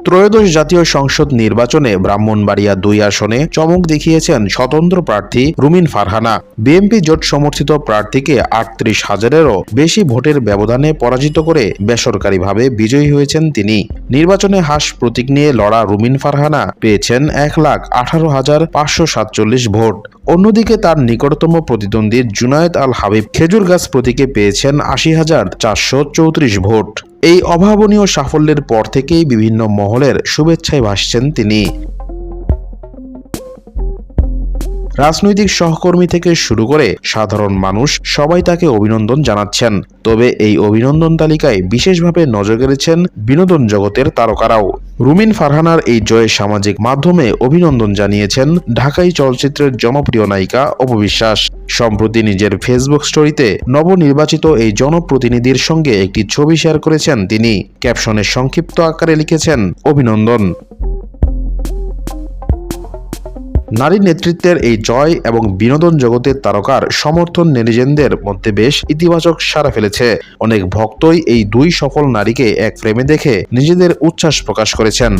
ত্রয়োদশ জাতীয় সংসদ নির্বাচনে ব্রাহ্মণবাড়িয়া ২ আসনে চমক দেখিয়েছেন স্বতন্ত্র প্রার্থী রুমিন ফারহানা। বিএনপি জোট সমর্থিত প্রার্থীকে ৩৮,০০০-এরও বেশি ভোটের ব্যবধানে পরাজিত করে বেসরকারিভাবে বিজয়ী হয়েছেন তিনি। নির্বাচনে হাস প্রতীক নিয়ে লড়া রুমিন ফারহানা পেয়েছেন ১,১৮,৫৪৭ ভোট। অন্যদিকে তার নিকটতম প্রতিদ্বন্দ্বী জুনায়েদ আল হাবিব খেজুর গাছ প্রতীকে পেয়েছেন ৮০,৪৩৪ ভোট। এই অভাবনীয় সাফল্যের পর থেকেই বিভিন্ন মহলের শুভেচ্ছায় ভাসছেন তিনি। রাজনৈতিক সহকর্মী থেকে শুরু করে সাধারণ মানুষ সবাই তাকে অভিনন্দন জানাচ্ছেন। তবে এই অভিনন্দন তালিকায় বিশেষভাবে নজর কেড়েছেন বিনোদন জগতের তারকারাও। রুমিন ফারহানার এই জয়ে সামাজিক মাধ্যমে অভিনন্দন জানিয়েছেন ঢাকাই চলচ্চিত্রের জনপ্রিয় নায়িকা অপু বিশ্বাস। সম্প্রতি নিজের ফেসবুক স্টোরিতে নবনির্বাচিত এই জনপ্রতিনিধির সঙ্গে একটি ছবি শেয়ার করেছেন তিনি। ক্যাপশনে সংক্ষিপ্ত আকারে লিখেছেন, অভিনন্দন। নারী নেতৃত্বের এই জয় এবং বিনোদন জগতের তারকার সমর্থন নেটিজেনদের মধ্যে বেশ ইতিবাচক সাড়া ফেলেছে। অনেক ভক্তই এই দুই সফল নারীকে এক ফ্রেমে দেখে নিজেদের উচ্ছ্বাস প্রকাশ করেছেন।